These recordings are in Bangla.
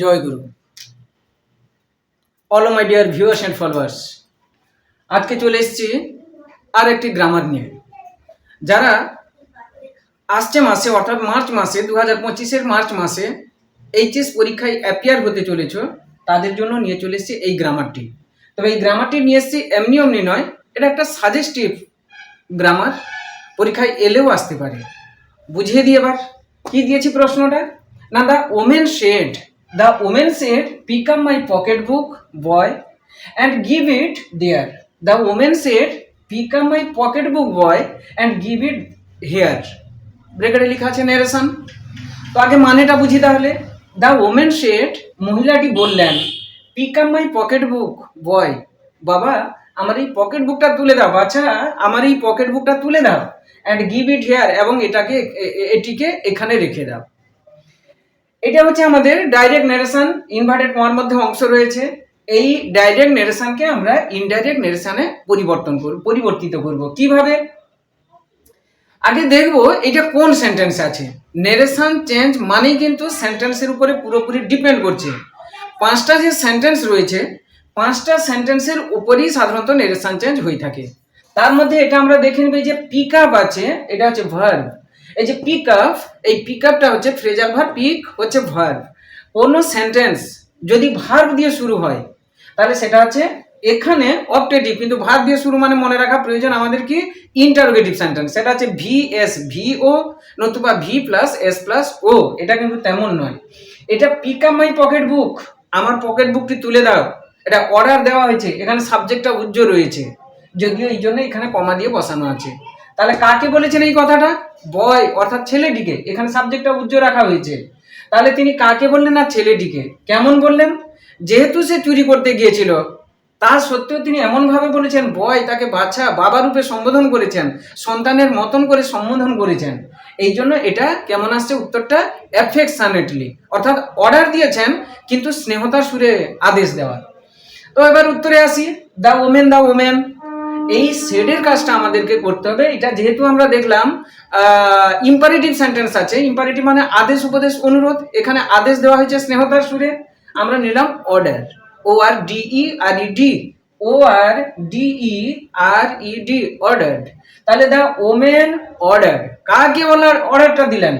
Joy Guru. All my dear viewers and followers, আজকে চলে এসেছি আর একটি গ্রামার নিয়ে। যারা আসছে মাসে অর্থাৎ মার্চ মাসে 2025-এর মার্চ মাসে এইচএস পরীক্ষায় অ্যাপিয়ার হতে চলেছ, তাদের জন্য নিয়ে চলে এসেছি এই গ্রামারটি। তবে এই গ্রামারটি নিয়ে এসেছি এমনি অমনি নয়, এটা একটা সাজেস্টিভ গ্রামার, পরীক্ষায় এলেও আসতে পারে। বুঝিয়ে দিয়ে এবার কি দিয়েছি প্রশ্নটা না, the women said pick up my pocket book boy and give it there. The women said pick up my pocket book boy and give it here. ব্রেকেটে লেখা আছে নেরেশন। তো আগে মানেটা বুঝি তাহলে। দ্য ওমেন সেড, মহিলাটি বললেন, pick up my pocket book boy, বাবা আমার এই পকেট বুকটা তুলে দাও, বাচ্চা আমার এই পকেট বুকটা তুলে দাও, অ্যান্ড গিভ ইট হেয়ার, এবং এটিকে এখানে রেখে দাও। এটা হচ্ছে আমাদের ডাইরেক্ট নেরেশন, ইনভার্টেড কমার মধ্যে অংশ রয়েছে। এই ডাইরেক্ট নেরেশনকে আমরা ইনডাইরেক্ট নেরেশনে পরিবর্তিত করব কিভাবে? আগে দেখব এটা কোন সেন্টেন্স আছে। নেরেশন চেঞ্জ মানেই কিন্তু সেন্টেন্সের উপরে পুরোপুরি ডিপেন্ড করছে। পাঁচটা যে সেন্টেন্স রয়েছে, পাঁচটা সেন্টেন্সের উপরেই সাধারণত নেরেশন চেঞ্জ হয়ে থাকে। তার মধ্যে এটা আমরা দেখে নেব যে পিক আপ আছে, এটা হচ্ছে ভার্ব। এই যে পিক আপ, এই পিক আপটা হচ্ছে ফ্রেজাল ভার্ব, পিক হচ্ছে ভার্ব। কোনো সেন্টেন্স যদি ভার্ব দিয়ে শুরু হয় তাহলে সেটা হচ্ছে এখানে অপটেটিভ, কিন্তু ভার্ব দিয়ে শুরু মানে মনে রাখা প্রয়োজন আমাদের কি ইন্টারোগেটিভ সেন্টেন্স। সেটা হচ্ছে VS VO নতুবা V+S+O। এটা কিন্তু তেমন নয়। এটা pick up my pocket book, আমার পকেট বুকটি তুলে দাও, এটা অর্ডার দেওয়া হয়েছে, এখানে সাবজেক্টটা উজ্জ্বল রয়েছে, যদিও এই জন্য এখানে কমা দিয়ে বসানো আছে। তাহলে কাকে বলেছেন এই কথাটা? বয় অর্থাৎ ছেলেটিকে, এখানে সাবজেক্টটা উজ্জ্বল রাখা হয়েছে। তাহলে তিনি কাকে বললেন? না ছেলেটিকে। কেমন বললেন? যেহেতু সে চুরি করতে গিয়েছিল তা সত্ত্বেও তিনি এমনভাবে বলেছেন, বয় তাকে বাচ্চা বাবা রূপে সম্বোধন করেছেন, সন্তানের মতন করে সম্বোধন করেছেন। এই জন্য এটা কেমন আসছে উত্তরটা? অ্যাফেকশনেটলি, অর্থাৎ অর্ডার দিয়েছেন কিন্তু স্নেহতার সুরে আদেশ দেওয়া। তো এবার উত্তরে আসি। দ্য ওমেন, এই সেডের কাজটা আমাদেরকে করতে হবে। এটা যেহেতু আমরা দেখলাম ইম্পারেটিভ সেন্টেন্স আছে, ইম্পারেটিভ মানে আদেশ উপদেশ অনুরোধ, এখানে আদেশ দেওয়া হয়েছে স্নেহতার সুরে, আমরা নিলাম অর্ডার, ORDERED অর্ডার্ড। তাহলে দ্য ওমেন অর্ডার, কাকে অর্ডারটা দিলেন?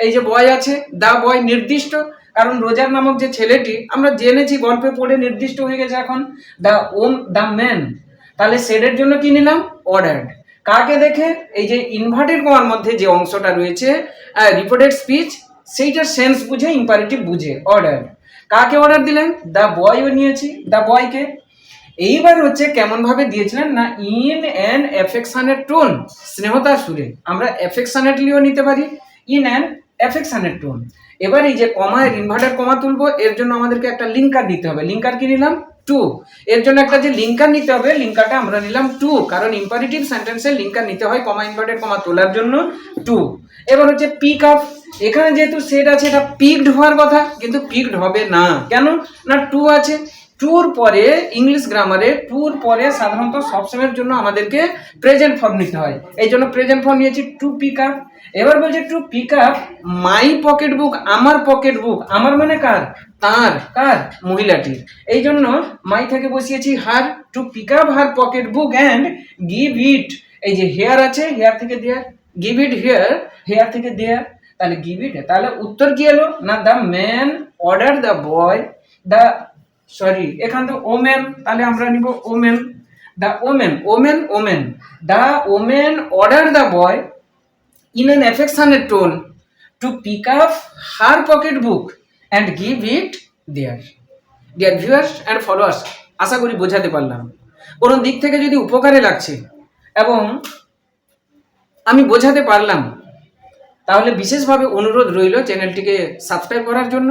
এই যে বয় আছে, দ্য বয় নির্দিষ্ট, কারণ রোজার নামক যে ছেলেটি আমরা জেনেছি গল্পে পড়ে নির্দিষ্ট হয়ে গেছে এখন। দ্য ম্যান, তাহলে সেডের জন্য কি নিলাম? অর্ডার্ড। কাকে দেখে? এই যে ইনভার্টেড কমার মধ্যে যে অংশটা রয়েছে রিপোর্টেড স্পিচ, সেইটার সেন্স বুঝে, ইম্পারেটিভ বুঝে অর্ডার। কাকে অর্ডার দিলেন? দ্য বয়ও নিয়েছি, দ্য বয়কে। এইবার হচ্ছে কেমন ভাবে দিয়েছিলেন না, ইন অ্যান অ্যাফেকশনের টোন, স্নেহতার সুরে। আমরা অ্যাফেকশনেটলিও নিতে পারি, ইন অ্যান অ্যাফেকশনের টোন। এবার এই যে কমায় ইনভার্টেড কমা তুলবো, এর জন্য আমাদেরকে একটা লিঙ্কার দিতে হবে। লিঙ্কার কি নিলাম? টু। এর জন্য একটা যে লিঙ্কার নিতে হবে, লিঙ্কারটা আমরা নিলাম টু, কারণ ইম্পারেটিভ সেন্টেন্সে লিঙ্কার নিতে হয় কমা ইনভার্টেড কমা তোলার জন্য টু। এবার হচ্ছে পিক আপ, এখানে যেহেতু সেট আছে এটা পিকড হওয়ার কথা, কিন্তু পিকড হবে না। কেন না? টু আছে। টুর পরে ইংলিশ গ্রামারে টুর পরে সাধারণত সবসময়ের জন্য আমাদেরকে প্রেজেন্ট ফর্ম নিতে হয়, এই জন্য প্রেজেন্ট ফর্ম নিয়েছি টু পিক আপ। এবার বলছে to pick up my pocket book, আমার পকেট বুক। আমার মানে কার? তার। কার? মহিলাটির। এই জন্য মাই থেকে বসিয়েছি her, to pick up her pocket book and give it, এই যে হেয়ার আছে, হেয়ার থেকে there, give it here, here থেকে দেয়ার, তাহলে গিভ ইট। তাহলে উত্তর কি এলো না, the man order the boy, এখান থেকে ওমেন, তাহলে আমরা নিব women. The women the women order the boy in an affectionate tone to pick up her pocketbook and give it there. Dear viewers and followers, আশা করি বোঝাতে পারলাম। কোনো দিক থেকে যদি উপকারে লাগছে এবং আমি বোঝাতে পারলাম, তাহলে বিশেষভাবে অনুরোধ রইল চ্যানেলটিকে সাবস্ক্রাইব করার জন্য।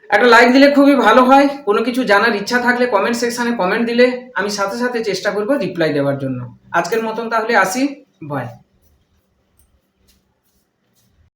একটা লাইক দিলে খুবই ভালো হয়। কোনো কিছু জানার ইচ্ছা থাকলে কমেন্ট সেকশানে কমেন্ট দিলে আমি সাথে সাথে চেষ্টা করব রিপ্লাই দেওয়ার জন্য। আজকের মতন তাহলে আসি, বাই।